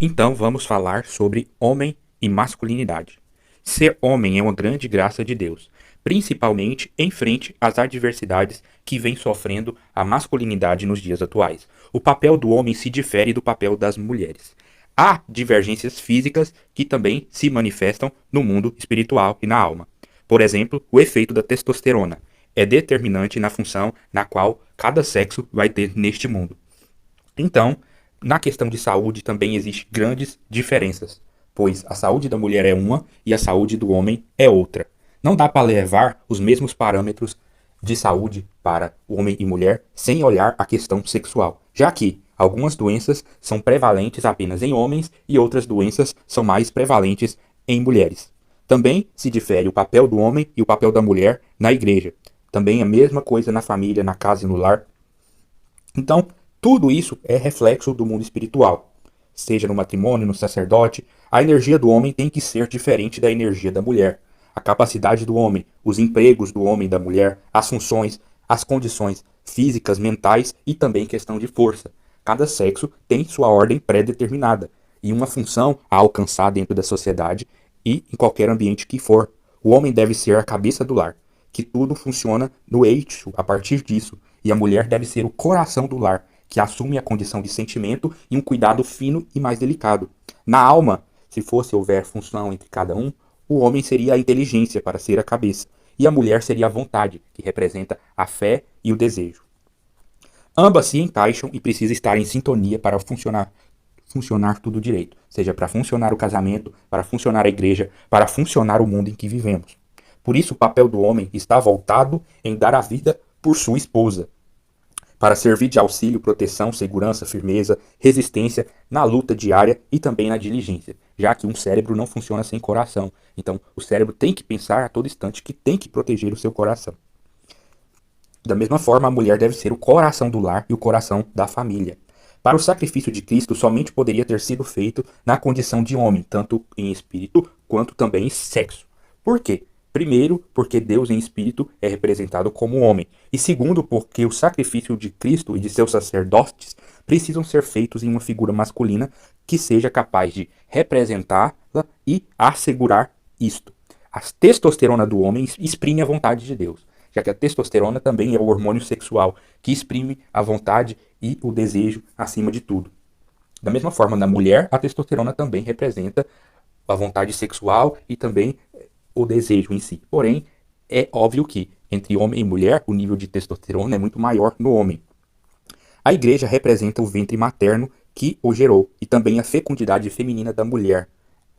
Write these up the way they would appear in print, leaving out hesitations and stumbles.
Então vamos falar sobre homem e masculinidade. Ser homem é uma grande graça de Deus, principalmente em frente às adversidades que vem sofrendo a masculinidade nos dias atuais. O papel do homem se difere do papel das mulheres. Há divergências físicas que também se manifestam no mundo espiritual e na alma. Por exemplo, o efeito da testosterona é determinante na função na qual cada sexo vai ter neste mundo. Então, na questão de saúde também existem grandes diferenças, pois a saúde da mulher é uma e a saúde do homem é outra. Não dá para levar os mesmos parâmetros de saúde para homem e mulher sem olhar a questão sexual, já que algumas doenças são prevalentes apenas em homens e outras doenças são mais prevalentes em mulheres. Também se difere o papel do homem e o papel da mulher na igreja. Também a mesma coisa na família, na casa e no lar. Então, tudo isso é reflexo do mundo espiritual. Seja no matrimônio, no sacerdote, a energia do homem tem que ser diferente da energia da mulher. A capacidade do homem, os empregos do homem e da mulher, as funções, as condições físicas, mentais e também questão de força. Cada sexo tem sua ordem pré-determinada e uma função a alcançar dentro da sociedade e em qualquer ambiente que for. O homem deve ser a cabeça do lar, que tudo funciona no eixo a partir disso, e a mulher deve ser o coração do lar, que assume a condição de sentimento e um cuidado fino e mais delicado. Na alma, se fosse houver função entre cada um, o homem seria a inteligência para ser a cabeça, e a mulher seria a vontade, que representa a fé e o desejo. Ambas se encaixam e precisam estar em sintonia para funcionar tudo direito, seja para funcionar o casamento, para funcionar a igreja, para funcionar o mundo em que vivemos. Por isso, o papel do homem está voltado em dar a vida por sua esposa, para servir de auxílio, proteção, segurança, firmeza, resistência na luta diária e também na diligência, já que um cérebro não funciona sem coração. Então, o cérebro tem que pensar a todo instante que tem que proteger o seu coração. Da mesma forma, a mulher deve ser o coração do lar e o coração da família. Para o sacrifício de Cristo, somente poderia ter sido feito na condição de homem, tanto em espírito quanto também em sexo. Por quê? Primeiro, porque Deus em espírito é representado como homem. E segundo, porque o sacrifício de Cristo e de seus sacerdotes precisam ser feitos em uma figura masculina que seja capaz de representá-la e assegurar isto. A testosterona do homem exprime a vontade de Deus, já que a testosterona também é o hormônio sexual que exprime a vontade e o desejo acima de tudo. Da mesma forma, na mulher, a testosterona também representa a vontade sexual e também o desejo em si. Porém, é óbvio que entre homem e mulher, o nível de testosterona é muito maior no homem. A igreja representa o ventre materno que o gerou e também a fecundidade feminina da mulher,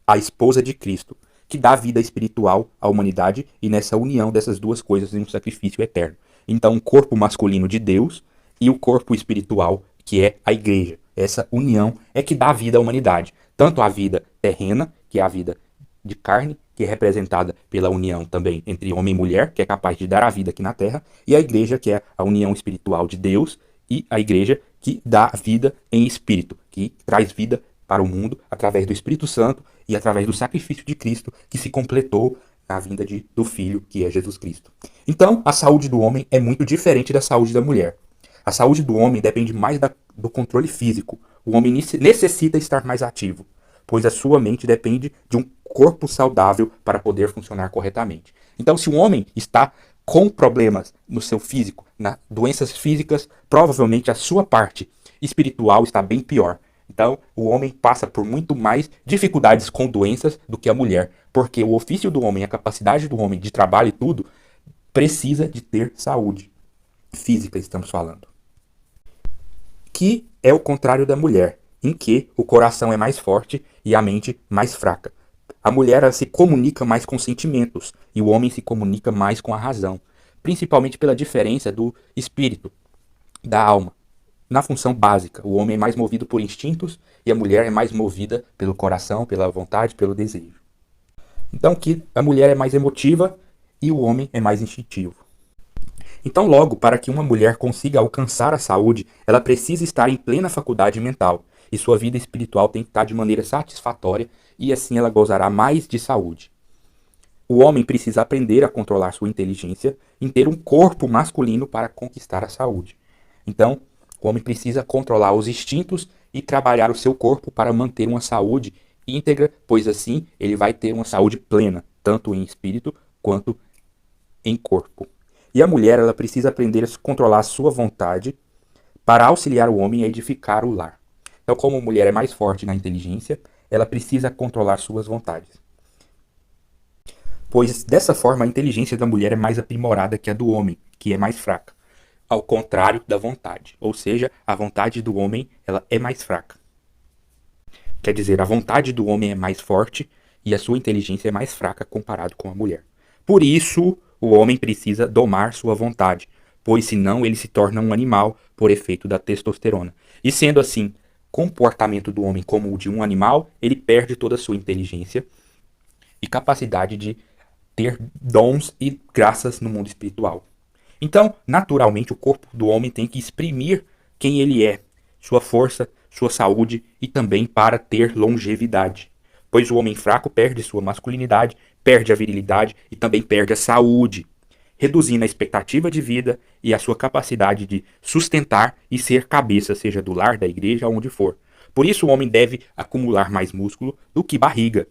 a esposa de Cristo, que dá vida espiritual à humanidade e nessa união dessas duas coisas em um sacrifício eterno. Então, o corpo masculino de Deus e o corpo espiritual, que é a igreja. Essa união é que dá vida à humanidade. Tanto a vida terrena, que é a vida de carne, que é representada pela união também entre homem e mulher, que é capaz de dar a vida aqui na terra, e a igreja, que é a união espiritual de Deus, e a igreja que dá vida em espírito, que traz vida para o mundo através do Espírito Santo e através do sacrifício de Cristo que se completou na vinda do Filho, que é Jesus Cristo. Então, a saúde do homem é muito diferente da saúde da mulher. A saúde do homem depende mais do controle físico. O homem necessita estar mais ativo, pois a sua mente depende de um corpo saudável para poder funcionar corretamente. Então, se um homem está com problemas no seu físico, doenças físicas, provavelmente a sua parte espiritual está bem pior. Então, o homem passa por muito mais dificuldades com doenças do que a mulher, porque o ofício do homem, a capacidade do homem de trabalho e tudo, precisa de ter saúde física, estamos falando. Que é o contrário da mulher, em que o coração é mais forte e a mente mais fraca. A mulher ela se comunica mais com sentimentos e o homem se comunica mais com a razão, principalmente pela diferença do espírito, da alma. Na função básica, o homem é mais movido por instintos e a mulher é mais movida pelo coração, pela vontade, pelo desejo. Então que a mulher é mais emotiva e o homem é mais instintivo. Então logo, para que uma mulher consiga alcançar a saúde, ela precisa estar em plena faculdade mental e sua vida espiritual tem que estar de maneira satisfatória e assim ela gozará mais de saúde. O homem precisa aprender a controlar sua inteligência em ter um corpo masculino para conquistar a saúde. Então, o homem precisa controlar os instintos e trabalhar o seu corpo para manter uma saúde íntegra, pois assim ele vai ter uma saúde plena, tanto em espírito quanto em corpo. E a mulher, ela precisa aprender a controlar a sua vontade para auxiliar o homem a edificar o lar. Então, como a mulher é mais forte na inteligência, ela precisa controlar suas vontades. Pois dessa forma a inteligência da mulher é mais aprimorada que a do homem, que é mais fraca. Ao contrário da vontade. Ou seja, a vontade do homem ela é mais fraca. Quer dizer, a vontade do homem é mais forte e a sua inteligência é mais fraca comparado com a mulher. Por isso, o homem precisa domar sua vontade, pois senão ele se torna um animal por efeito da testosterona. E sendo assim, comportamento do homem como o de um animal, ele perde toda a sua inteligência e capacidade de ter dons e graças no mundo espiritual. Então, naturalmente, o corpo do homem tem que exprimir quem ele é, sua força, sua saúde e também para ter longevidade. Pois o homem fraco perde sua masculinidade, perde a virilidade e também perde a saúde, reduzindo a expectativa de vida e a sua capacidade de sustentar e ser cabeça, seja do lar, da igreja, onde for. Por isso o homem deve acumular mais músculo do que barriga,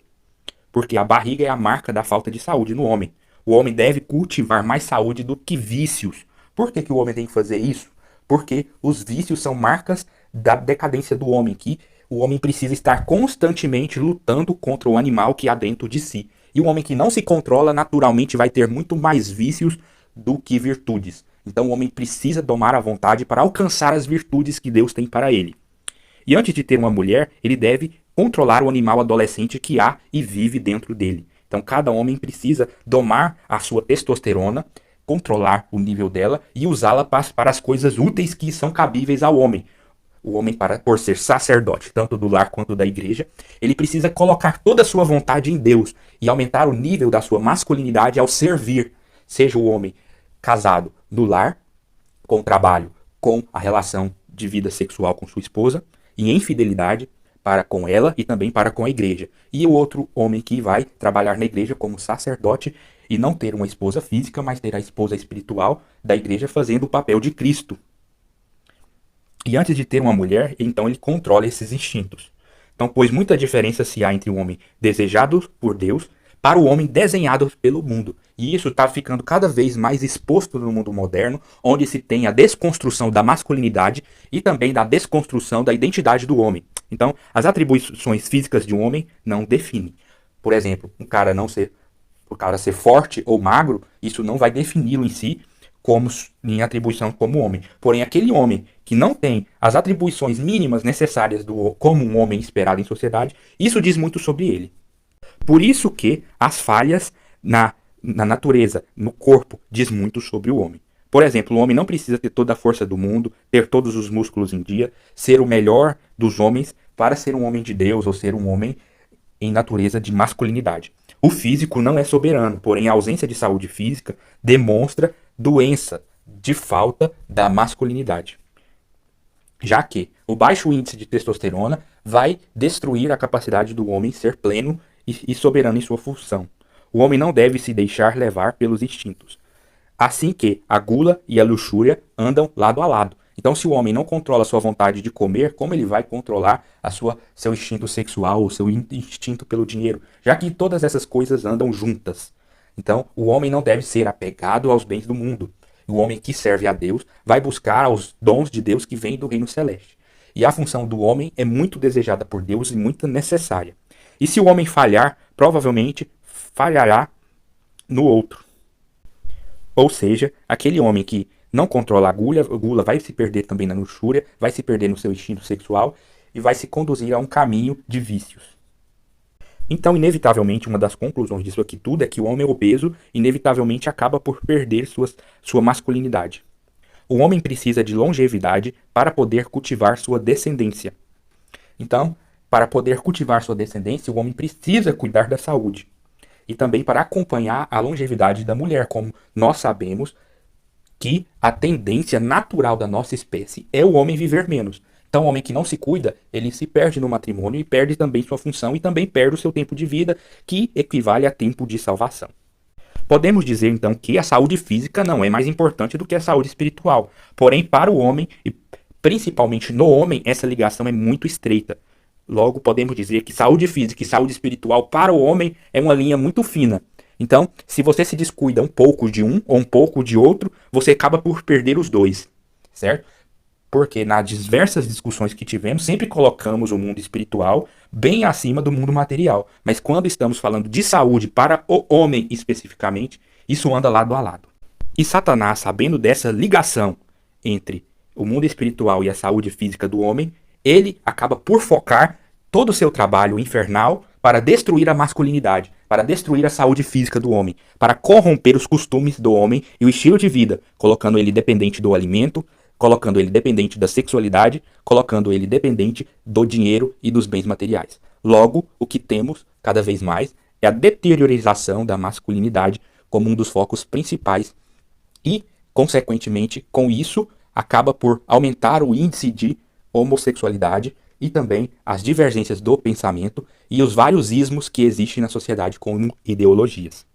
porque a barriga é a marca da falta de saúde no homem. O homem deve cultivar mais saúde do que vícios. Por que o homem tem que fazer isso? Porque os vícios são marcas da decadência do homem, que o homem precisa estar constantemente lutando contra o animal que há dentro de si. E o homem que não se controla naturalmente vai ter muito mais vícios do que virtudes. Então o homem precisa domar a vontade para alcançar as virtudes que Deus tem para ele. E antes de ter uma mulher, ele deve controlar o animal adolescente que há e vive dentro dele. Então cada homem precisa domar a sua testosterona, controlar o nível dela e usá-la para as coisas úteis que são cabíveis ao homem. O homem, por ser sacerdote, tanto do lar quanto da igreja, ele precisa colocar toda a sua vontade em Deus e aumentar o nível da sua masculinidade ao servir, seja o homem casado no lar, com o trabalho, com a relação de vida sexual com sua esposa, e em fidelidade para com ela e também para com a igreja. E o outro homem que vai trabalhar na igreja como sacerdote e não ter uma esposa física, mas ter a esposa espiritual da igreja fazendo o papel de Cristo. E antes de ter uma mulher, então ele controla esses instintos. Então, pois muita diferença se há entre o homem desejado por Deus para o homem desenhado pelo mundo. E isso está ficando cada vez mais exposto no mundo moderno, onde se tem a desconstrução da masculinidade e também da desconstrução da identidade do homem. Então, as atribuições físicas de um homem não definem. Por exemplo, o cara ser forte ou magro, isso não vai defini-lo em si como em atribuição como homem. Porém, aquele homem que não tem as atribuições mínimas necessárias como um homem esperado em sociedade, isso diz muito sobre ele. Por isso que as falhas na natureza, no corpo, diz muito sobre o homem. Por exemplo, o homem não precisa ter toda a força do mundo, ter todos os músculos em dia, ser o melhor dos homens para ser um homem de Deus ou ser um homem em natureza de masculinidade. O físico não é soberano, porém a ausência de saúde física demonstra doença de falta da masculinidade. Já que o baixo índice de testosterona vai destruir a capacidade do homem ser pleno e soberano em sua função. O homem não deve se deixar levar pelos instintos. Assim que a gula e a luxúria andam lado a lado. Então, se o homem não controla a sua vontade de comer, como ele vai controlar seu instinto sexual, o seu instinto pelo dinheiro? Já que todas essas coisas andam juntas. Então, o homem não deve ser apegado aos bens do mundo. O homem que serve a Deus vai buscar os dons de Deus que vêm do reino celeste. E a função do homem é muito desejada por Deus e muito necessária. E se o homem falhar, provavelmente falhará no outro. Ou seja, aquele homem que não controla a gula vai se perder também na luxúria, vai se perder no seu instinto sexual e vai se conduzir a um caminho de vícios. Então, inevitavelmente, uma das conclusões disso aqui tudo é que o homem obeso inevitavelmente acaba por perder sua masculinidade. O homem precisa de longevidade para poder cultivar sua descendência. Então, para poder cultivar sua descendência, o homem precisa cuidar da saúde. E também para acompanhar a longevidade da mulher, como nós sabemos que a tendência natural da nossa espécie é o homem viver menos. Então, o homem que não se cuida, ele se perde no matrimônio e perde também sua função e também perde o seu tempo de vida, que equivale a tempo de salvação. Podemos dizer, então, que a saúde física não é mais importante do que a saúde espiritual. Porém, para o homem e principalmente no homem, essa ligação é muito estreita. Logo, podemos dizer que saúde física e saúde espiritual para o homem é uma linha muito fina. Então, se você se descuida um pouco de um ou um pouco de outro, você acaba por perder os dois, certo? Porque nas diversas discussões que tivemos, sempre colocamos o mundo espiritual bem acima do mundo material. Mas quando estamos falando de saúde para o homem especificamente, isso anda lado a lado. E Satanás, sabendo dessa ligação entre o mundo espiritual e a saúde física do homem, ele acaba por focar todo o seu trabalho infernal para destruir a masculinidade, para destruir a saúde física do homem, para corromper os costumes do homem e o estilo de vida, colocando ele dependente do alimento, colocando ele dependente da sexualidade, colocando ele dependente do dinheiro e dos bens materiais. Logo, o que temos cada vez mais é a deteriorização da masculinidade como um dos focos principais e, consequentemente, com isso, acaba por aumentar o índice de homossexualidade e também as divergências do pensamento e os vários ismos que existem na sociedade como ideologias.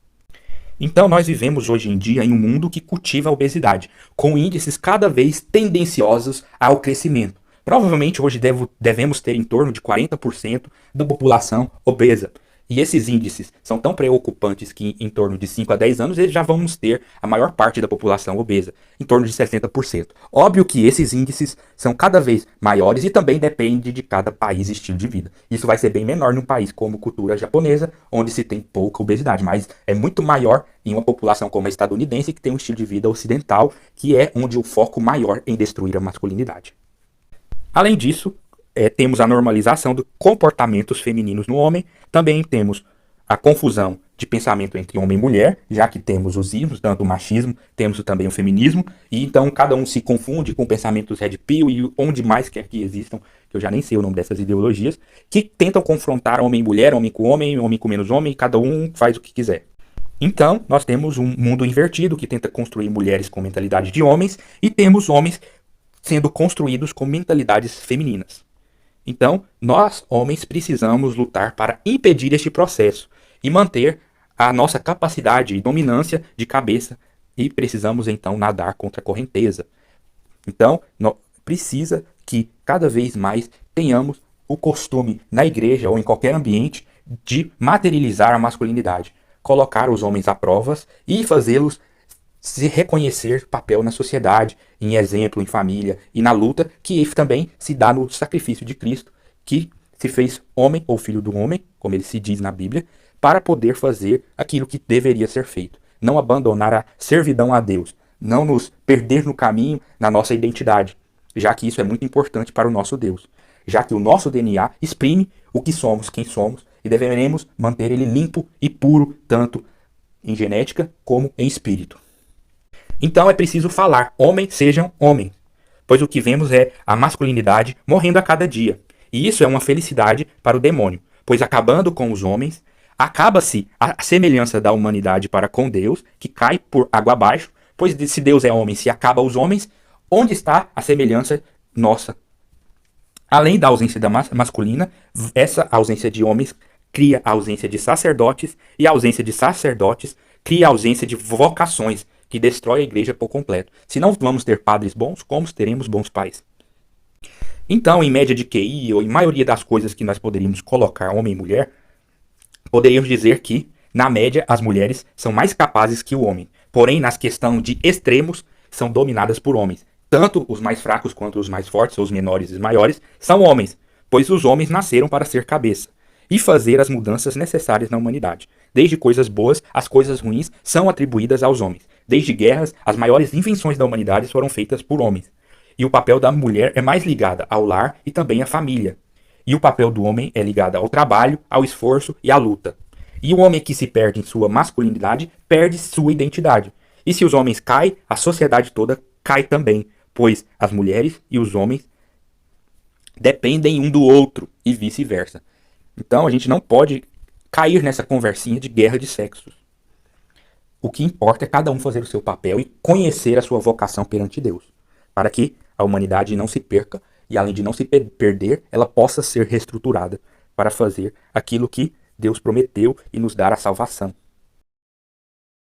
Então, nós vivemos hoje em dia em um mundo que cultiva a obesidade, com índices cada vez tendenciosos ao crescimento. Provavelmente hoje devemos ter em torno de 40% da população obesa. E esses índices são tão preocupantes que em torno de 5 a 10 anos já vamos ter a maior parte da população obesa, em torno de 60%. Óbvio que esses índices são cada vez maiores e também depende de cada país e estilo de vida. Isso vai ser bem menor num país como cultura japonesa, onde se tem pouca obesidade, mas é muito maior em uma população como a estadunidense, que tem um estilo de vida ocidental, que é onde o foco maior em destruir a masculinidade. Além disso, temos a normalização de comportamentos femininos no homem, também temos a confusão de pensamento entre homem e mulher, já que temos os ismos, tanto o machismo, temos também o feminismo, e então cada um se confunde com pensamentos red pill e onde mais quer que existam, que eu já nem sei o nome dessas ideologias, que tentam confrontar homem e mulher, homem com menos homem, e cada um faz o que quiser. Então, nós temos um mundo invertido que tenta construir mulheres com mentalidade de homens, e temos homens sendo construídos com mentalidades femininas. Então, nós, homens, precisamos lutar para impedir este processo e manter a nossa capacidade e dominância de cabeça e precisamos, então, nadar contra a correnteza. Então, precisa que cada vez mais tenhamos o costume na igreja ou em qualquer ambiente de materializar a masculinidade, colocar os homens à prova e fazê-los se reconhecer papel na sociedade, em exemplo, em família e na luta, que também se dá no sacrifício de Cristo, que se fez homem ou filho do homem, como ele se diz na Bíblia, para poder fazer aquilo que deveria ser feito. Não abandonar a servidão a Deus, não nos perder no caminho na nossa identidade, já que isso é muito importante para o nosso Deus, já que o nosso DNA exprime o que somos, quem somos, e deveremos manter ele limpo e puro, tanto em genética como em espírito. Então é preciso falar, homens sejam homens, pois o que vemos é a masculinidade morrendo a cada dia. E isso é uma felicidade para o demônio, pois acabando com os homens, acaba-se a semelhança da humanidade para com Deus, que cai por água abaixo, pois se Deus é homem, se acaba os homens, onde está a semelhança nossa? Além da ausência da masculina, essa ausência de homens cria a ausência de sacerdotes, e a ausência de sacerdotes cria a ausência de vocações, que destrói a igreja por completo. Se não vamos ter padres bons, como teremos bons pais? Então, em média de QI, ou em maioria das coisas que nós poderíamos colocar homem e mulher, poderíamos dizer que, na média, as mulheres são mais capazes que o homem. Porém, nas questões de extremos, são dominadas por homens. Tanto os mais fracos quanto os mais fortes, ou os menores e os maiores, são homens, pois os homens nasceram para ser cabeça e fazer as mudanças necessárias na humanidade. Desde coisas boas, as coisas ruins são atribuídas aos homens. Desde guerras, as maiores invenções da humanidade foram feitas por homens. E o papel da mulher é mais ligado ao lar e também à família. E o papel do homem é ligado ao trabalho, ao esforço e à luta. E o homem que se perde em sua masculinidade, perde sua identidade. E se os homens caem, a sociedade toda cai também, pois as mulheres e os homens dependem um do outro e vice-versa. Então a gente não pode cair nessa conversinha de guerra de sexos. O que importa é cada um fazer o seu papel e conhecer a sua vocação perante Deus, para que a humanidade não se perca e, além de não se perder, ela possa ser reestruturada para fazer aquilo que Deus prometeu e nos dar a salvação.